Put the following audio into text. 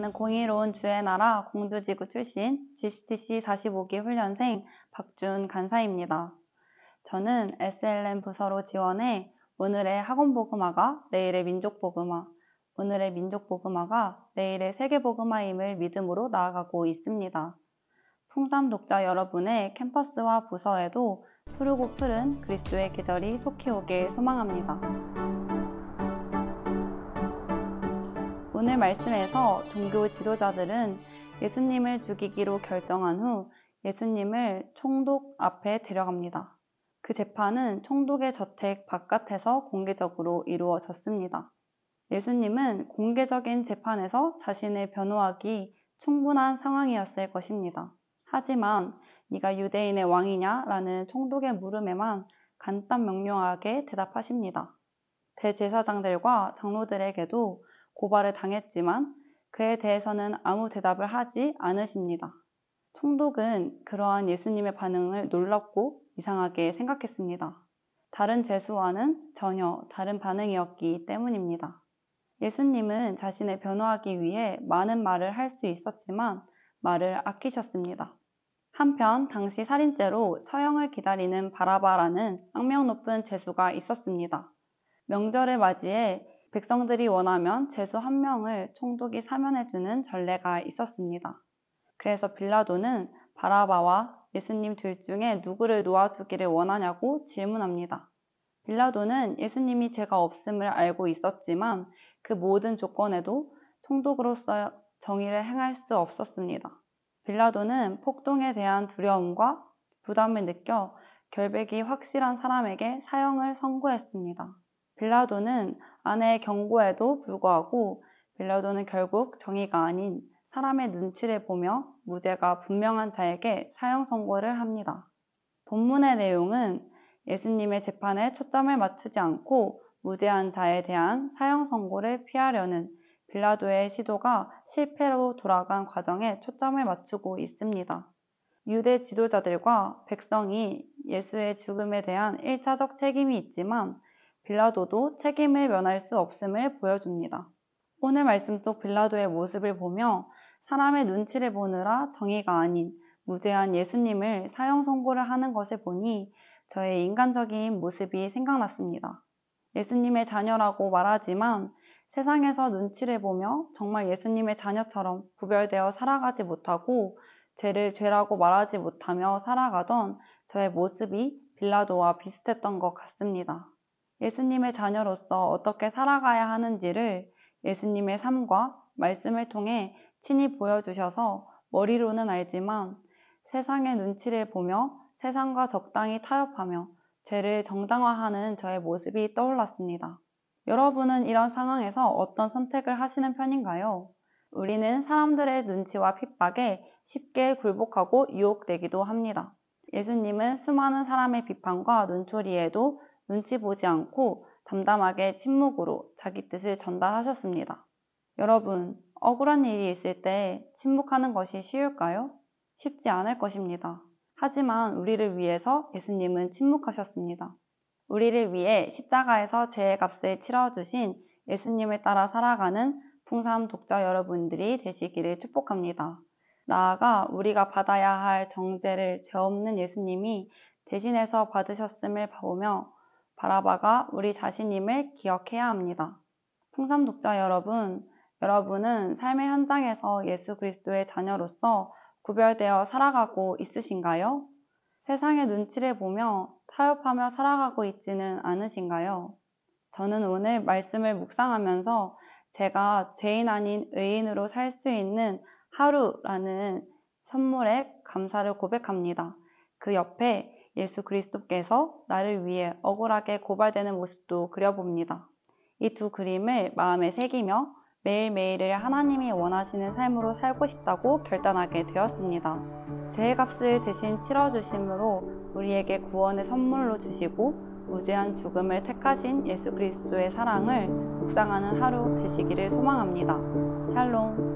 나는 공의로운 주의 나라 공두지구 출신 GCTC 45기 훈련생 박준 간사입니다. 저는 SLM 부서로 지원해 오늘의 학원복음화가 내일의 민족복음화, 오늘의 민족복음화가 내일의 세계복음화임을 믿음으로 나아가고 있습니다. 풍삼 독자 여러분의 캠퍼스와 부서에도 푸르고 푸른 그리스도의 계절이 속히 오길 소망합니다. 오늘 말씀에서 종교 지도자들은 예수님을 죽이기로 결정한 후 예수님을 총독 앞에 데려갑니다. 그 재판은 총독의 저택 바깥에서 공개적으로 이루어졌습니다. 예수님은 공개적인 재판에서 자신을 변호하기 충분한 상황이었을 것입니다. 하지만 네가 유대인의 왕이냐? 라는 총독의 물음에만 간단 명료하게 대답하십니다. 대제사장들과 장로들에게도 고발을 당했지만 그에 대해서는 아무 대답을 하지 않으십니다. 총독은 그러한 예수님의 반응을 놀랍고 이상하게 생각했습니다. 다른 죄수와는 전혀 다른 반응이었기 때문입니다. 예수님은 자신을 변호하기 위해 많은 말을 할 수 있었지만 말을 아끼셨습니다. 한편 당시 살인죄로 처형을 기다리는 바라바라는 악명 높은 죄수가 있었습니다. 명절을 맞이해 백성들이 원하면 죄수 한 명을 총독이 사면해주는 전례가 있었습니다. 그래서 빌라도는 바라바와 예수님 둘 중에 누구를 놓아주기를 원하냐고 질문합니다. 빌라도는 예수님이 죄가 없음을 알고 있었지만 그 모든 조건에도 총독으로서 정의를 행할 수 없었습니다. 빌라도는 폭동에 대한 두려움과 부담을 느껴 결백이 확실한 사람에게 사형을 선고했습니다. 빌라도는 아내의 경고에도 불구하고 빌라도는 결국 정의가 아닌 사람의 눈치를 보며 무죄가 분명한 자에게 사형 선고를 합니다. 본문의 내용은 예수님의 재판에 초점을 맞추지 않고 무죄한 자에 대한 사형 선고를 피하려는 빌라도의 시도가 실패로 돌아간 과정에 초점을 맞추고 있습니다. 유대 지도자들과 백성이 예수의 죽음에 대한 1차적 책임이 있지만 빌라도도 책임을 면할 수 없음을 보여줍니다. 오늘 말씀 속 빌라도의 모습을 보며 사람의 눈치를 보느라 정의가 아닌 무죄한 예수님을 사형 선고를 하는 것을 보니 저의 인간적인 모습이 생각났습니다. 예수님의 자녀라고 말하지만 세상에서 눈치를 보며 정말 예수님의 자녀처럼 구별되어 살아가지 못하고 죄를 죄라고 말하지 못하며 살아가던 저의 모습이 빌라도와 비슷했던 것 같습니다. 예수님의 자녀로서 어떻게 살아가야 하는지를 예수님의 삶과 말씀을 통해 친히 보여주셔서 머리로는 알지만 세상의 눈치를 보며 세상과 적당히 타협하며 죄를 정당화하는 저의 모습이 떠올랐습니다. 여러분은 이런 상황에서 어떤 선택을 하시는 편인가요? 우리는 사람들의 눈치와 핍박에 쉽게 굴복하고 유혹되기도 합니다. 예수님은 수많은 사람의 비판과 눈초리에도 눈치 보지 않고 담담하게 침묵으로 자기 뜻을 전달하셨습니다. 여러분, 억울한 일이 있을 때 침묵하는 것이 쉬울까요? 쉽지 않을 것입니다. 하지만 우리를 위해서 예수님은 침묵하셨습니다. 우리를 위해 십자가에서 죄의 값을 치러주신 예수님을 따라 살아가는 풍삼 독자 여러분들이 되시기를 축복합니다. 나아가 우리가 받아야 할 정죄를 죄 없는 예수님이 대신해서 받으셨음을 보며 바라바가 우리 자신임을 기억해야 합니다. 풍삼 독자 여러분, 여러분은 삶의 현장에서 예수 그리스도의 자녀로서 구별되어 살아가고 있으신가요? 세상의 눈치를 보며 타협하며 살아가고 있지는 않으신가요? 저는 오늘 말씀을 묵상하면서 제가 죄인 아닌 의인으로 살 수 있는 하루라는 선물에 감사를 고백합니다. 그 옆에 예수 그리스도께서 나를 위해 억울하게 고발되는 모습도 그려봅니다. 이 두 그림을 마음에 새기며 매일매일을 하나님이 원하시는 삶으로 살고 싶다고 결단하게 되었습니다. 죄의 값을 대신 치러주심으로 우리에게 구원의 선물로 주시고 무죄한 죽음을 택하신 예수 그리스도의 사랑을 묵상하는 하루 되시기를 소망합니다. 샬롬.